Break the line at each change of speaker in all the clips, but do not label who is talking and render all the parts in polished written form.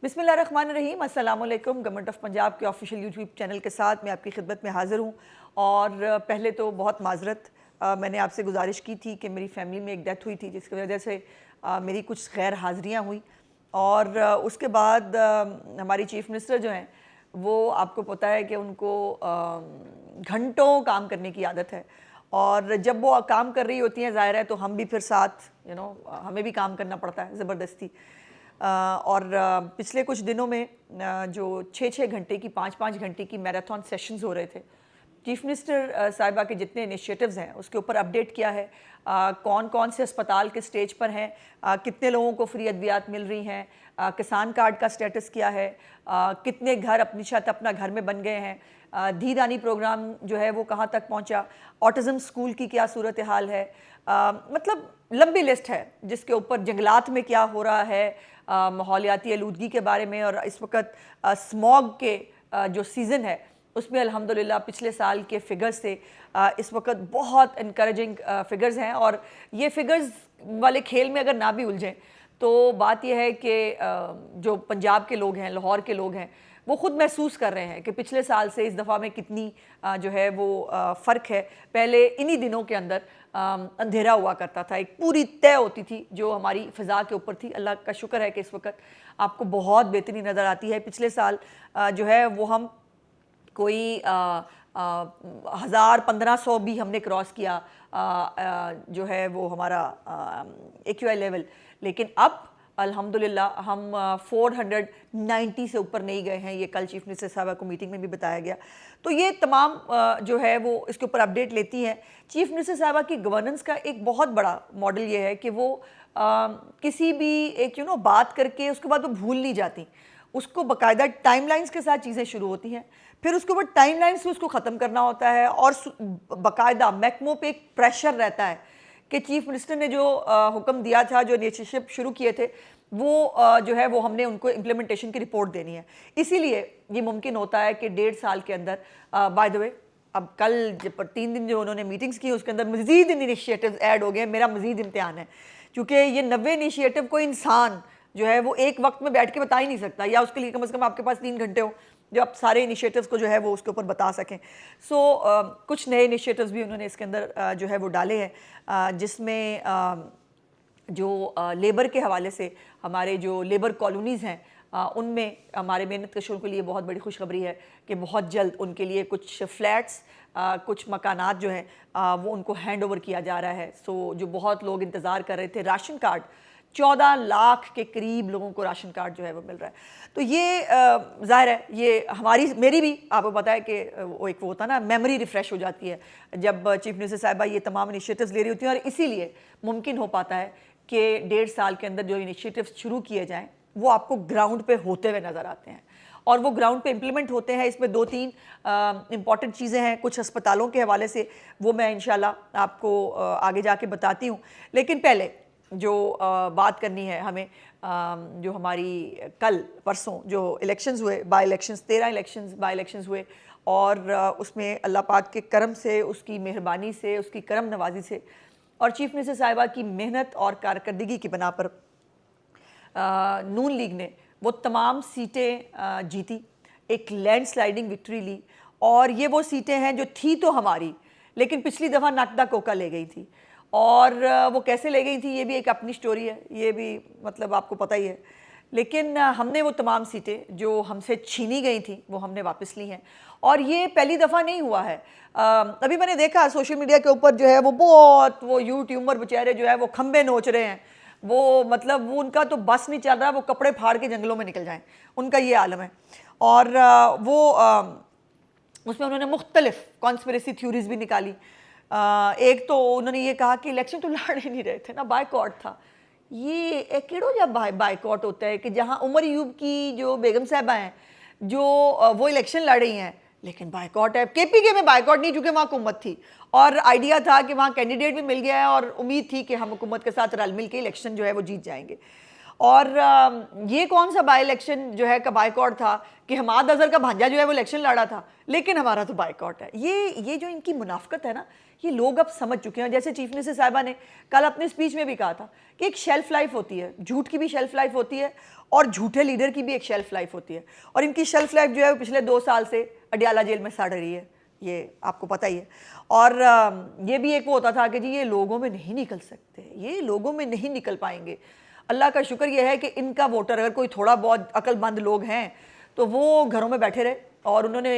बिस्मिल्लाहिर्रहमानिर्रहीम, अस्सलाम वालेकुम। गवर्नमेंट ऑफ पंजाब के ऑफिशियल यूट्यूब चैनल के साथ मैं आपकी खिदमत में हाज़िर हूँ। और पहले तो बहुत माजरत, मैंने आपसे गुजारिश की थी कि मेरी फैमिली में एक डेथ हुई थी जिसकी वजह से मेरी कुछ गैर हाज़िरियाँ हुई। और उसके बाद हमारी चीफ़ मिनिस्टर जो हैं वो आपको पता है कि उनको घंटों काम करने की आदत है, और जब वो काम कर रही होती हैं ज़ाहिर है तो हम भी फिर साथ हमें भी काम करना पड़ता है ज़बरदस्ती। और पिछले कुछ दिनों में जो 6-6 घंटे की 5-5 घंटे की मैराथन सेशंस हो रहे थे, चीफ मिनिस्टर साहिबा के जितने इनिशिएटिव्स हैं उसके ऊपर अपडेट किया है। कौन कौन से अस्पताल के स्टेज पर हैं, कितने लोगों को फ्री अद्वियात मिल रही हैं, किसान कार्ड का स्टेटस क्या है, कितने घर अपनी छत अपना घर में बन गए हैं, धी रानी प्रोग्राम जो है वो कहाँ तक पहुँचा, ऑटिज़म स्कूल की क्या सूरत हाल है। मतलब लंबी लिस्ट है जिसके ऊपर जंगलात में क्या हो रहा है, माहौलियाती आलूदगी के बारे में। और इस वक्त स्मॉग के जो सीज़न है उसमें अल्हम्दुलिल्लाह पिछले साल के फ़िगर्स से इस वक्त बहुत इनकरेजिंग फ़िगर्स हैं। और ये फ़िगर्स वाले खेल में अगर ना भी उलझें तो बात यह है कि जो पंजाब के लोग हैं, लाहौर के लोग हैं, वो ख़ुद महसूस कर रहे हैं कि पिछले साल से इस दफ़ा में कितनी जो है वो फ़र्क है। पहले इन्हीं दिनों के अंदर अंधेरा हुआ करता था, एक पूरी तय होती थी जो हमारी फ़िज़ा के ऊपर थी। अल्लाह का शुक्र है कि इस वक्त आपको बहुत बेहतरी नज़र आती है। पिछले साल जो है वो हम कोई 1000-1500 भी हमने क्रॉस किया जो है वो हमारा AQI लेवल, लेकिन अब अल्हम्दुलिल्लाह हम 490 से ऊपर नहीं गए हैं। ये कल चीफ मिनिस्टर साहबा को मीटिंग में भी बताया गया। तो ये तमाम जो है वो इसके ऊपर अपडेट लेती हैं। चीफ मिनिस्टर साहबा की गवर्नेंस का एक बहुत बड़ा मॉडल ये है कि वो किसी भी एक बात करके उसके बाद वो भूल नहीं जाती, उसको बाकायदा टाइमलाइंस के साथ चीज़ें शुरू होती हैं, फिर उसके ऊपर टाइमलाइंस से उसको ख़त्म करना होता है, और बाकायदा महकमों पे एक प्रेशर रहता है कि चीफ मिनिस्टर ने जो हुक्म दिया था, जो इनिशिएटिव शुरू किए थे, वो जो है वो हमने उनको इम्प्लीमेंटेशन की रिपोर्ट देनी है। इसीलिए ये मुमकिन होता है कि 1.5 साल के अंदर, बाय द वे अब कल 3 दिन जो उन्होंने मीटिंग्स की उसके अंदर मज़ीद इनिशिएटिव ऐड हो गए। मेरा मज़ीद इम्तिहान है क्योंकि ये 90 इनिशिएटिव कोई इंसान जो है वो एक वक्त में बैठ के बता ही नहीं सकता, या उसके लिए कम से कम आपके पास 3 घंटे हो जो आप सारे इनिशिएटिव्स को जो है वो उसके ऊपर बता सकें। कुछ नए इनिशिएटिव्स भी उन्होंने इसके अंदर जो है वो डाले हैं, जिसमें जो लेबर के हवाले से हमारे जो लेबर कॉलोनीज़ हैं उनमें हमारे मेहनत कशों के लिए बहुत बड़ी खुशखबरी है कि बहुत जल्द उनके लिए कुछ फ्लैट्स, कुछ मकानात जो हैं वो उनको हैंड ओवर किया जा रहा है। जो बहुत लोग इंतज़ार कर रहे थे, राशन कार्ड 14 लाख के करीब लोगों को राशन कार्ड जो है वो मिल रहा है। तो ये ज़ाहिर है ये मेरी भी आपको पता है कि वो एक वो होता है ना, मेमोरी रिफ़्रेश हो जाती है जब चीफ मिनिस्टर साहिबा ये तमाम इनिशिएटिव्स ले रही होती हैं। और इसीलिए मुमकिन हो पाता है कि 1.5 साल के अंदर जो इनिशिएटिव्स शुरू किए जाएँ वो आपको ग्राउंड पे होते हुए नज़र आते हैं, और वो ग्राउंड पे इम्प्लीमेंट होते हैं। इसमें 2-3 इंपॉर्टेंट चीज़ें हैं कुछ अस्पतालों के हवाले से, वो मैं इंशाल्लाह आपको आगे जाके बताती हूँ। लेकिन पहले जो बात करनी है हमें, जो हमारी कल परसों जो इलेक्शंस हुए, बाई इलेक्शंस 13 बाई इलेक्शंस हुए, और उसमें अल्लाह पाक के करम से, उसकी मेहरबानी से, उसकी करम नवाजी से और चीफ मिनिस्टर साहिबा की मेहनत और कारकर्दगी की बना पर नून लीग ने वो तमाम सीटें जीती, एक लैंडस्लाइडिंग विक्ट्री ली। और ये वो सीटें हैं जो थी तो हमारी, लेकिन पिछली दफ़ा नकदा कोका ले गई थी, और वो कैसे ले गई थी ये भी एक अपनी स्टोरी है, ये भी मतलब आपको पता ही है। लेकिन हमने वो तमाम सीटें जो हमसे छीनी गई थी वो हमने वापस ली हैं, और ये पहली दफ़ा नहीं हुआ है। अभी मैंने देखा सोशल मीडिया के ऊपर जो है वो यूट्यूबर बेचारे जो है वो खंबे नोच रहे हैं, वो मतलब वो उनका तो बस नहीं चल रहा, वो कपड़े फाड़ के जंगलों में निकल जाएं, उनका ये आलम है। और उसमें उन्होंने मुख्तलिफ कॉन्स्पिरेसी थ्योरीज भी निकाली। एक तो उन्होंने ये कहा कि इलेक्शन तो लड़ ही नहीं रहे थे ना, बायकॉट था। ये एकेडो जब बायकॉट होता है कि जहां उमर यूब की जो बेगम साहबा हैं जो वो इलेक्शन लड़ रही हैं, लेकिन बायकॉट है। KPK में बायकॉट नहीं, चूंकि वहाँ हुकूमत थी और आइडिया था कि वहाँ कैंडिडेट भी मिल गया है और उम्मीद थी कि हम हुकूमत के साथ रल मिल के इलेक्शन जो है वो जीत जाएंगे। और ये कौन सा बाई इलेक्शन जो है का बाइकआउट था कि हमाद अजहर का भांजा जो है वो इलेक्शन लड़ा था, लेकिन हमारा तो बाइकआउट है। ये जो इनकी मुनाफकत है ना, ये लोग अब समझ चुके हैं। जैसे चीफ मिनिस्टर साहिबा ने कल अपने स्पीच में भी कहा था कि एक शेल्फ लाइफ होती है, झूठ की भी शेल्फ लाइफ होती है और झूठे लीडर की भी एक शेल्फ लाइफ होती है। और इनकी शेल्फ लाइफ जो है वो पिछले 2 साल से अडियाला जेल में सड़ रही है, ये आपको पता ही है। और ये भी एक वो होता था कि जी ये लोगों में नहीं निकल सकते, ये लोगों में नहीं निकल पाएंगे। अल्लाह का शुक्र ये है कि इनका वोटर अगर कोई थोड़ा बहुत अक्लमंद लोग हैं तो वो घरों में बैठे रहे और उन्होंने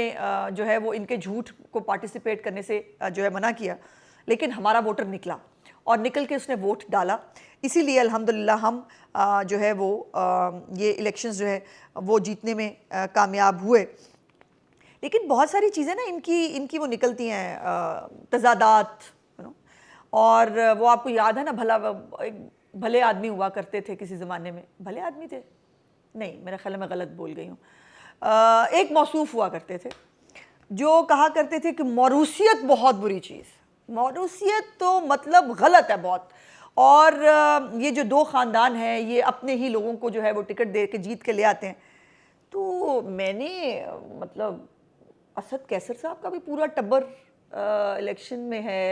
जो है वो इनके झूठ को पार्टिसिपेट करने से जो है मना किया। लेकिन हमारा वोटर निकला और निकल के उसने वोट डाला। इसीलिए अल्हम्दुलिल्लाह हम जो है वो ये इलेक्शंस जो है वो जीतने में कामयाब हुए। लेकिन बहुत सारी चीज़ें ना इनकी वो निकलती हैं, तज़ादात, और वो आपको याद है ना, एक भले आदमी हुआ करते थे किसी ज़माने में, भले आदमी थे नहीं, मेरा ख्याल मैं गलत बोल गई हूँ। एक मौसूफ हुआ करते थे जो कहा करते थे कि मौरूसियत बहुत बुरी चीज़, मौरूसियत तो मतलब गलत है बहुत। और ये जो 2 ख़ानदान हैं ये अपने ही लोगों को जो है वो टिकट दे के जीत के ले आते हैं। तो मैंने मतलब असद कैसर साहब का भी पूरा टब्बर इलेक्शन में है,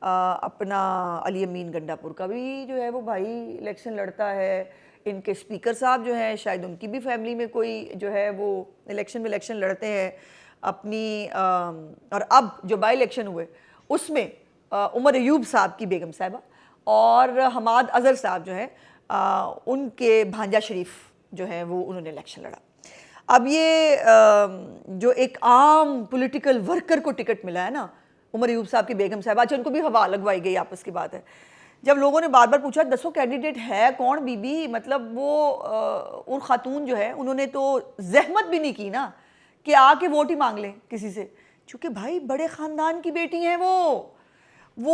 अपना अली अमीन गंडापुर का भी जो है वो भाई इलेक्शन लड़ता है, इनके स्पीकर साहब जो हैं शायद उनकी भी फैमिली में कोई जो है वो इलेक्शन लड़ते हैं अपनी। और अब जो बाई इलेक्शन हुए उसमें उमर अयूब साहब की बेगम साहिबा और हमाद अजहर साहब जो है उनके भांजा शरीफ जो है वो उन्होंने इलेक्शन लड़ा। अब ये जो एक आम पॉलिटिकल वर्कर को टिकट मिला है ना, उमर अयूब साहब की बेगम साहिबा, अच्छा उनको भी हवा लगवाई गई, आपस की बात है। जब लोगों ने बार बार पूछा दसो कैंडिडेट है कौन बीबी, मतलब वो उन खातून जो है उन्होंने तो जहमत भी नहीं की ना कि आके वोट ही मांग लें किसी से, चूँकि भाई बड़े ख़ानदान की बेटी हैं वो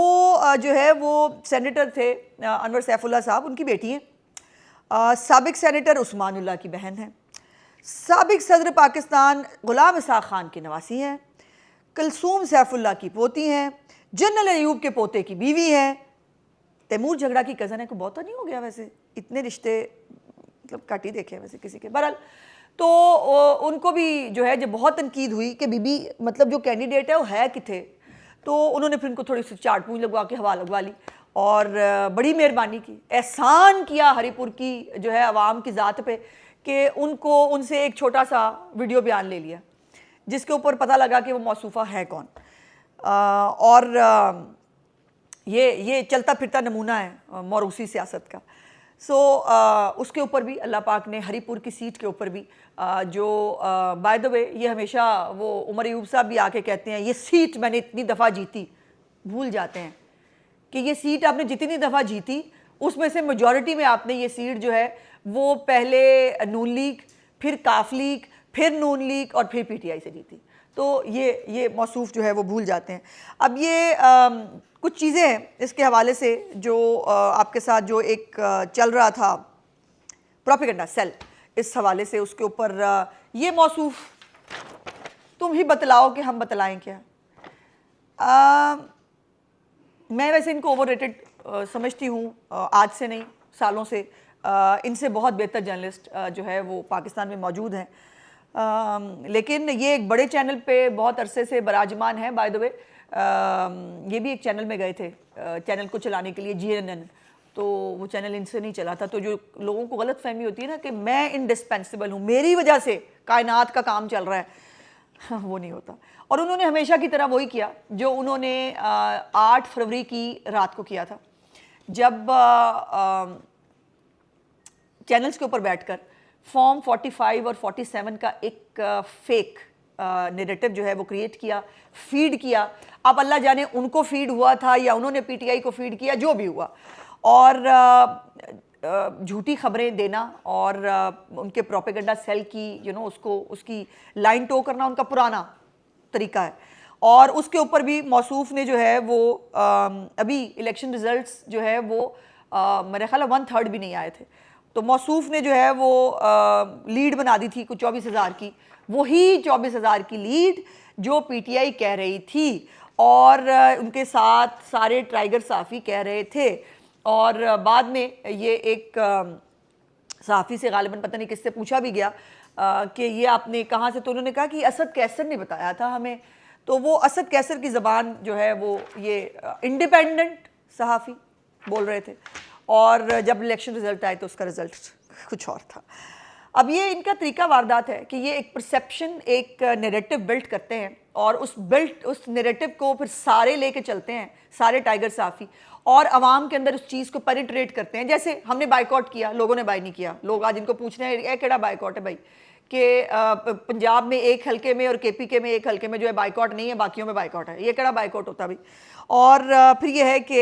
जो है वो सेनेटर थे अनवर सैफुल्लाह साहब, उनकी बेटी हैं। साबिक सेनेटर उस्मानुल्लाह की बहन है, साबिक सदर पाकिस्तान गुलाम इसाक खान की नवासी हैं, कलसूम सैफुल्लाह की पोती हैं, जनरल अयूब के पोते की बीवी हैं, तैमूर झगड़ा की कज़न है। को बहुत नहीं हो गया वैसे, इतने रिश्ते मतलब काट ही देखे हैं वैसे किसी के। बहरहाल तो उनको भी जो है जब बहुत तनकीद हुई कि बीबी मतलब जो कैंडिडेट है वो है किथे, तो उन्होंने फिर उनको थोड़ी सी चाट पूंछ लगवा के हवा लगवा ली और बड़ी मेहरबानी की, एहसान किया हरीपुर की जो है आवाम की ज़ात पे कि उनको उनसे एक छोटा सा वीडियो बयान ले लिया जिसके ऊपर पता लगा कि वो मौसूफ़ा है कौन। और ये चलता फिरता नमूना है मौरूसी सियासत का। सो उसके ऊपर भी अल्लाह पाक ने हरीपुर की सीट के ऊपर भी जो बाय द वे ये हमेशा वो उमर अयूब साहब भी आके कहते हैं ये सीट मैंने इतनी दफ़ा जीती, भूल जाते हैं कि ये सीट आपने जितनी दफ़ा जीती उसमें से मेजॉरिटी में आपने ये सीट जो है वो पहले नून लीग, फिर काफ लीग, फिर नून लीग और फिर पीटीआई से जीती। तो ये मौसूफ जो है वो भूल जाते हैं। अब ये कुछ चीज़ें हैं इसके हवाले से जो आपके साथ जो एक चल रहा था प्रोपेगेंडा सेल, इस हवाले से उसके ऊपर ये मौसूफ तुम ही बतलाओ कि हम बतलाएं क्या। मैं वैसे इनको ओवररेटेड समझती हूँ, आज से नहीं सालों से इनसे बहुत बेहतर जर्नलिस्ट जो है वो पाकिस्तान में मौजूद हैं। लेकिन ये एक बड़े चैनल पे बहुत अरसे से बराजमान है। बाय द वे ये भी एक चैनल में गए थे चैनल को चलाने के लिए, GNN, तो वो चैनल इनसे नहीं चला था। तो जो लोगों को गलत फहमी होती है ना कि मैं इंडिस्पेंसिबल हूँ, मेरी वजह से कायनात का काम चल रहा है, वो नहीं होता। और उन्होंने हमेशा की तरह वही किया जो उन्होंने 8 फरवरी की रात को किया था, जब चैनल्स के ऊपर बैठकर फॉर्म 45 और 47 का एक फेक नैरेटिव जो है वो क्रिएट किया, फीड किया। अब अल्लाह जाने उनको फीड हुआ था या उन्होंने पीटीआई को फीड किया, जो भी हुआ, और झूठी खबरें देना और उनके प्रोपेगेंडा सेल की उसकी लाइन टो करना उनका पुराना तरीका है। और उसके ऊपर भी मौसूफ ने जो है वो अभी इलेक्शन रिजल्ट्स जो है वो मेरे ख्याल 1/3 भी नहीं आए थे, तो मौसूफ ने जो है वो लीड बना दी थी कुछ 24,000 की, वही 24,000 की लीड जो पीटीआई कह रही थी और उनके साथ सारे टाइगर साफ़ी कह रहे थे। और बाद में ये एक सहाफ़ी से गालिबन पता नहीं किससे पूछा भी गया कि ये आपने कहाँ से, तो उन्होंने कहा कि असद कैसर ने बताया था हमें। तो वो असद कैसर की ज़बान जो है वो ये इंडिपेंडेंट सहाफ़ी बोल रहे थे, और जब इलेक्शन रिज़ल्ट आए तो उसका रिज़ल्ट कुछ और था। अब ये इनका तरीका वारदात है कि ये एक परसेप्शन, एक नैरेटिव बिल्ड करते हैं और उस नैरेटिव को फिर सारे लेके चलते हैं, सारे टाइगर सहाफ़ी, और आवाम के अंदर उस चीज़ को पेनिट्रेट करते हैं। जैसे हमने बाइकआउट किया, लोगों ने बाय नहीं किया। लोग आज इनको पूछ रहे हैं ये केड़ा बाइकआउट है भाई, कि पंजाब में एक हल्के में और KPK में एक हल्के में जो है बाइकआउट नहीं है, बाकियों में बाइकआउट है। ये केड़ा बाइकआउट होता भाई। और फिर ये है कि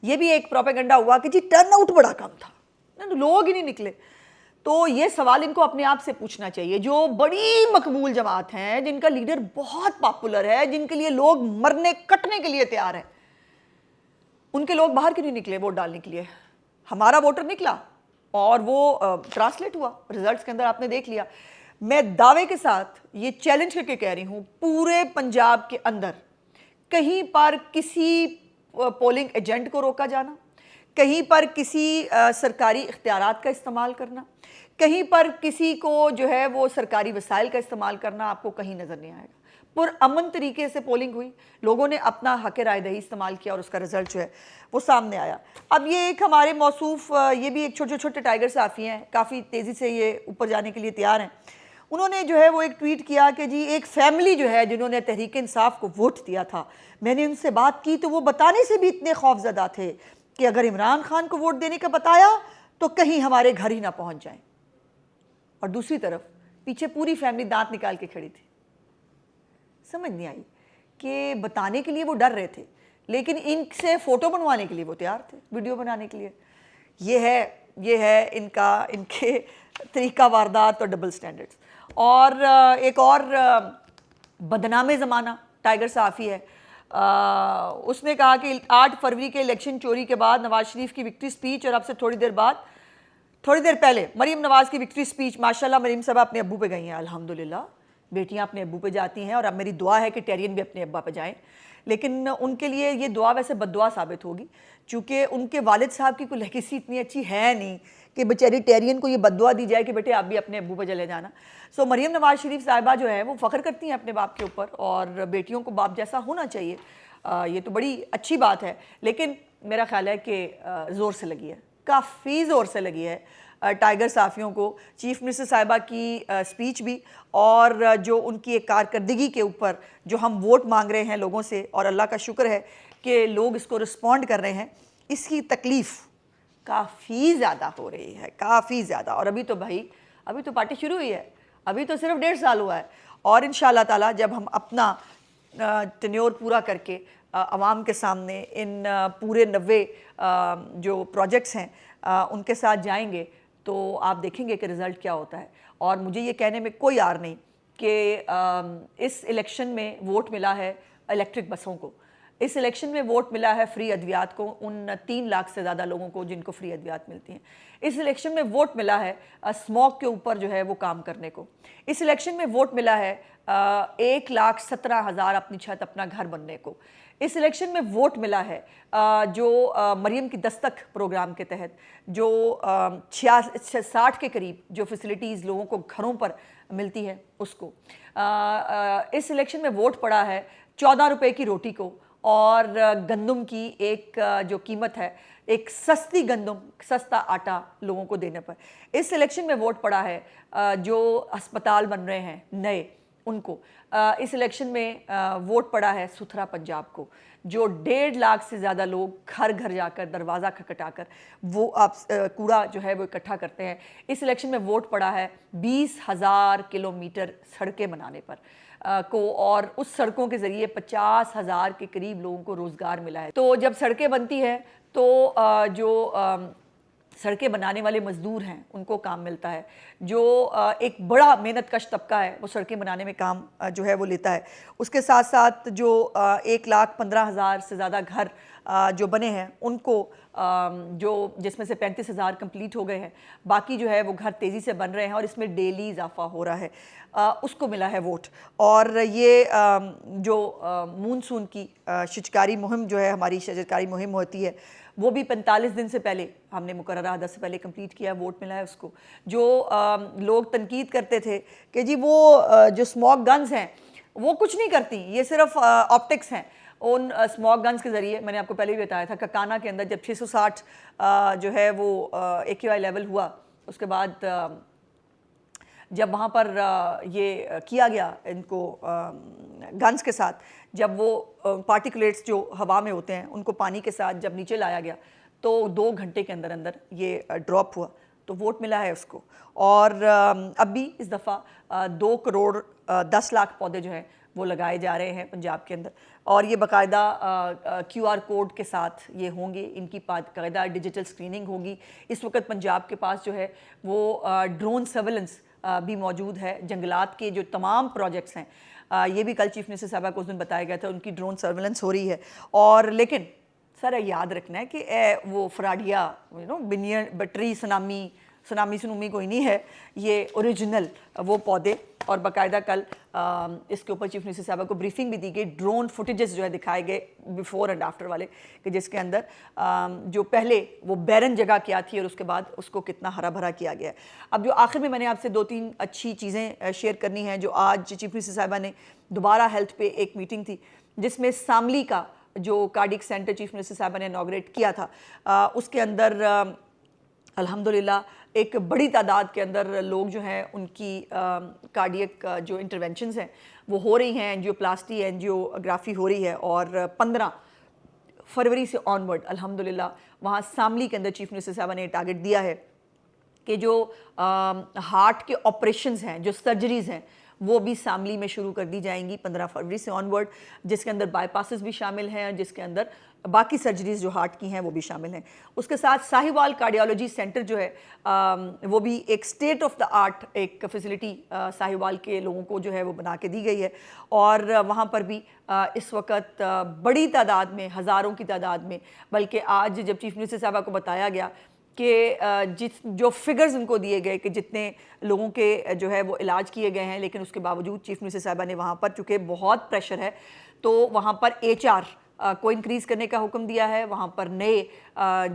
ये भी एक प्रोपेगेंडा हुआ कि जी टर्नआउट बड़ा कम था, लोग ही नहीं निकले। तो ये सवाल इनको अपने आप से पूछना चाहिए। जो बड़ी मकबूल जमात हैं, जिनका लीडर बहुत पॉपुलर है, जिनके लिए लोग मरने कटने के लिए तैयार हैं, उनके लोग बाहर क्यों नहीं निकले वोट डालने के लिए? हमारा वोटर निकला और वो ट्रांसलेट हुआ रिजल्ट्स के अंदर, आपने देख लिया। मैं दावे के साथ ये चैलेंज करके कह रही हूँ, पूरे पंजाब के अंदर कहीं पर किसी पोलिंग एजेंट को रोका जाना, कहीं पर किसी सरकारी इख्तियारात का इस्तेमाल करना, कहीं पर किसी को जो है वो सरकारी वसाइल का इस्तेमाल करना आपको कहीं नज़र नहीं आएगा। पुरअमन तरीके से पोलिंग हुई, लोगों ने अपना हक राय दही इस्तेमाल किया और उसका रिजल्ट जो है वो सामने आया। अब ये एक हमारे मौसूफ, ये भी एक छोटे छोटे टाइगर सहाफ़ी हैं, काफ़ी तेज़ी से ये ऊपर जाने के लिए तैयार हैं। उन्होंने जो है वो एक ट्वीट किया कि जी एक फैमिली जो है जिन्होंने तहरीक इंसाफ को वोट दिया था, मैंने उनसे बात की तो वो बताने से भी इतने खौफजदा थे कि अगर इमरान खान को वोट देने का बताया तो कहीं हमारे घर ही ना पहुंच जाएं। और दूसरी तरफ पीछे पूरी फैमिली दांत निकाल के खड़ी थी। समझ नहीं आई कि बताने के लिए वो डर रहे थे, लेकिन इनसे फ़ोटो बनवाने के लिए वो तैयार थे, वीडियो बनाने के लिए। ये है इनके तरीका वारदात और डबल स्टैंडर्ड्स। और एक और बदनामे ज़माना टाइगर सहाफ़ी है। उसने कहा कि 8 फरवरी के इलेक्शन चोरी के बाद नवाज शरीफ की विक्ट्री स्पीच और अब से थोड़ी देर पहले मरीम नवाज़ की विक्ट्री स्पीच, माशाल्लाह मरीम साहब अपने अब्बू पे गई हैं, अल्हम्दुलिल्लाह बेटियां अपने अब्बू पे जाती हैं, और अब मेरी दुआ है कि टेरियन भी अपने अब्बा पे जाएं। लेकिन उनके लिए ये दुआ वैसे बद्दुआ साबित होगी, चूँकि उनके वालिद साहब की कोई लेगेसी इतनी अच्छी है नहीं कि बेचारी टेरियन को ये बद्दुआ दी जाए कि बेटे आप भी अपने अब्बू पे चले जाना। सो मरीम नवाज़ शरीफ साहिबा जो है वो फ़ख्र करती हैं अपने बाप के ऊपर, और बेटियों को बाप जैसा होना चाहिए। ये तो बड़ी अच्छी बात है, लेकिन मेरा ख्याल है कि ज़ोर से लगी है, काफ़ी ज़ोर से लगी है टाइगर सहाफ़ियों को चीफ़ मिनिस्टर साहिबा की स्पीच भी, और जो उनकी एक कारकर्दगी के ऊपर जो हम वोट मांग रहे हैं लोगों से, और अल्लाह का शुक्र है कि लोग इसको रिस्पॉन्ड कर रहे हैं। इसकी तकलीफ़ काफ़ी ज़्यादा हो रही है, काफ़ी ज़्यादा। और अभी तो पार्टी शुरू हुई है, अभी तो सिर्फ 1.5 साल हुआ है, और इंशाअल्लाह ताला जब हम अपना टेन्योर पूरा करके आवाम के सामने इन पूरे 90 जो प्रोजेक्ट्स हैं उनके साथ जाएंगे तो आप देखेंगे कि रिज़ल्ट क्या होता है। और मुझे ये कहने में कोई आर नहीं कि इस इलेक्शन में वोट मिला है इलेक्ट्रिक बसों को, इस इलेक्शन में वोट मिला है फ्री अद्वियात को, उन 3 लाख से ज़्यादा लोगों को जिनको फ्री अद्वियात मिलती हैं। इस इलेक्शन में वोट मिला है स्मोक के ऊपर जो है वो काम करने को। इस इलेक्शन में वोट मिला है 1,17,000 अपनी छत अपना घर बनने को। इस इलेक्शन में वोट मिला है जो मरियम की दस्तक प्रोग्राम के तहत जो 60 के करीब जो फैसिलिटीज़ लोगों को घरों पर मिलती है उसको। इस इलेक्शन में वोट पड़ा है 14 रुपए की रोटी को, और गंदम की एक जो कीमत है, एक सस्ती गंदम, सस्ता आटा लोगों को देने पर। इस इलेक्शन में वोट पड़ा है जो अस्पताल बन रहे हैं नए उनको। इस इलेक्शन में वोट पड़ा है सुथरा पंजाब को, जो 1.5 लाख से ज़्यादा लोग घर घर जाकर दरवाज़ा खटखटाकर वो आप कूड़ा जो है वो इकट्ठा करते हैं। इस इलेक्शन में वोट पड़ा है 20,000 किलोमीटर सड़कें बनाने पर को, और उस सड़कों के ज़रिए 50,000 के करीब लोगों को रोज़गार मिला है। तो जब सड़कें बनती हैं तो जो सड़कें बनाने वाले मज़दूर हैं उनको काम मिलता है, जो एक बड़ा मेहनत कश तबका है वो सड़कें बनाने में काम जो है वो लेता है। उसके साथ साथ जो 1,15,000 से ज़्यादा घर जो बने हैं उनको जो जिसमें से 35,000 कंप्लीट हो गए हैं, बाकी जो है वो घर तेज़ी से बन रहे हैं और इसमें डेली इजाफा हो रहा है, उसको मिला है वोट। और ये जो मानसून की शिजकारी मुहिम जो है, हमारी शिजकारी मुहिम होती है वो भी 45 दिन से पहले हमने मुकर्ररा हदफ से पहले कंप्लीट किया, वोट मिला है उसको। जो लोग तनकीद करते थे कि जी वो जो स्मोक गन्स हैं वो कुछ नहीं करती, ये सिर्फ ऑप्टिक्स हैं, उन स्मोक गन्स के ज़रिए मैंने आपको पहले भी बताया था ककाना के अंदर जब 660 जो है वो AQI लेवल हुआ, उसके बाद जब वहाँ पर ये किया गया इनको गन्स के साथ, जब वो पार्टिकुलेट्स जो हवा में होते हैं उनको पानी के साथ जब नीचे लाया गया तो 2 घंटे के अंदर अंदर ये ड्रॉप हुआ, तो वोट मिला है उसको। और अब भी इस दफ़ा 2 करोड़ 10 लाख पौधे जो हैं वो लगाए जा रहे हैं पंजाब के अंदर, और ये बाकायदा QR कोड के साथ ये होंगे, इनकी बाकायदा डिजिटल स्क्रीनिंग होगी। इस वक्त पंजाब के पास जो है वो ड्रोन सर्वेलेंस भी मौजूद है। जंगलात के जो तमाम प्रोजेक्ट्स हैं, ये भी कल चीफ मिनिस्टर साहबा को उस दिन बताया गया था, उनकी ड्रोन सर्वेलेंस हो रही है। और लेकिन सर याद रखना है कि वो फ्राडिया बिनियन बटरी सुनामी कोई नहीं है, ये ओरिजिनल वो पौधे। और बाकायदा कल इसके ऊपर चीफ मिनिस्टर साहबा को ब्रीफिंग भी दी गई, ड्रोन फुटेजेस जो है दिखाए गए बिफोर एंड आफ्टर वाले, कि जिसके अंदर जो पहले वो बैरन जगह क्या थी और उसके बाद उसको कितना हरा भरा किया गया है। अब जो आखिर में मैंने आपसे 2-3 अच्छी चीज़ें शेयर करनी हैं, जो आज चीफ मिनिस्टर साहबा ने दोबारा हेल्थ पे एक मीटिंग थी जिसमें शामली का जो कार्डियक सेंटर चीफ मिनिस्टर साहबा ने इनॉग्रेट किया था, उसके अंदर अल्हम्दुलिल्लाह एक बड़ी तादाद के अंदर लोग जो हैं उनकी कार्डियक जो इंटरवेंशंस हैं वो हो रही हैं, एंजियोप्लास्टी एंजियोग्राफी हो रही है। और 15 फरवरी से ऑनवर्ड अल्हम्दुलिल्लाह वहाँ शामली के अंदर चीफ मिनिस्टर साहबा ने टारगेट दिया है कि जो हार्ट के ऑपरेशंस हैं, जो सर्जरीज़ हैं, वो भी शामली में शुरू कर दी जाएंगी 15 फरवरी से ऑनवर्ड, जिसके अंदर बाईपासेस भी शामिल हैं, जिसके अंदर बाकी सर्जरीज़ जो हार्ट की हैं वो भी शामिल हैं। उसके साथ साहिवाल कार्डियोलॉजी सेंटर जो है वो भी एक स्टेट ऑफ द आर्ट एक फैसिलिटी साहिवाल के लोगों को जो है वो बना के दी गई है। और वहाँ पर भी इस वक्त बड़ी तादाद में, हज़ारों की तादाद में, बल्कि आज जब चीफ मिनिस्टर साहबा को बताया गया कि जो फिगर्स उनको दिए गए कि जितने लोगों के जो है वो इलाज किए गए हैं, लेकिन उसके बावजूद चीफ मिनिस्टर साहबा ने वहाँ पर, चूँकि बहुत प्रेशर है, तो वहाँ पर HR को इंक्रीज़ करने का हुक्म दिया है। वहाँ पर नए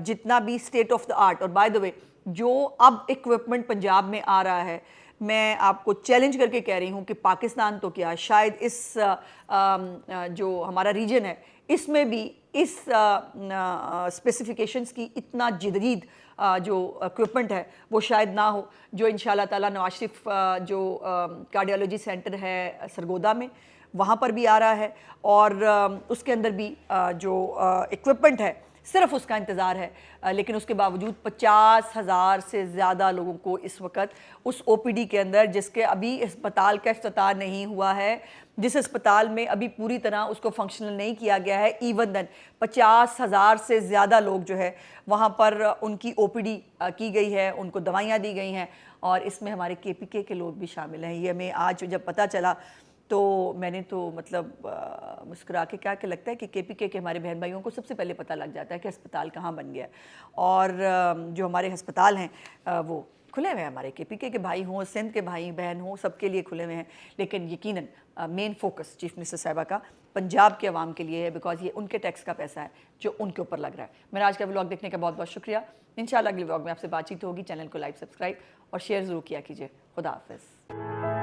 जितना भी स्टेट ऑफ द आर्ट, और बाय द वे जो अब इक्विपमेंट पंजाब में आ रहा है, मैं आपको चैलेंज करके कह रही हूँ कि पाकिस्तान तो क्या, शायद इस जो हमारा रीजन है इसमें भी इस स्पेसिफिकेशंस की इतना जदीद जो इक्विपमेंट है वो शायद ना हो, जो इंशाल्लाह ताला नवाज शरीफ जो कार्डियोलॉजी सेंटर है सरगोदा में वहाँ पर भी आ रहा है। और उसके अंदर भी जो इक्विपमेंट है सिर्फ उसका इंतज़ार है, लेकिन उसके बावजूद 50,000 से ज़्यादा लोगों को इस वक्त उस OPD के अंदर, जिसके अभी अस्पताल का इफ्तिताह नहीं हुआ है, जिस अस्पताल में अभी पूरी तरह उसको फंक्शनल नहीं किया गया है, इवन देन 50,000 से ज़्यादा लोग जो है वहाँ पर उनकी OPD की गई है, उनको दवाइयाँ दी गई हैं। और इसमें हमारे KPK के लोग भी शामिल हैं। ये हमें आज जब पता चला तो मैंने तो मतलब मुस्कुरा के क्या कि लगता है कि KPK के हमारे बहन भाइयों को सबसे पहले पता लग जाता है कि अस्पताल कहाँ बन गया। और जो हमारे अस्पताल हैं वो खुले हुए हैं, हमारे KPK के भाई हों, सिंध के भाई बहन हों, सबके लिए खुले हुए हैं। लेकिन यकीनन मेन फोकस चीफ मिनिस्टर साहिबा का पंजाब के अवाम के लिए है, बिकॉज ये उनके टैक्स का पैसा है जो उनके ऊपर लग रहा है। मेरा आज का व्लॉग देखने का बहुत बहुत शुक्रिया। इंशाल्लाह अगले व्लॉग में आपसे बातचीत होगी। चैनल को लाइक, सब्सक्राइब और शेयर ज़रूर किया कीजिए। खुदा हाफिज़।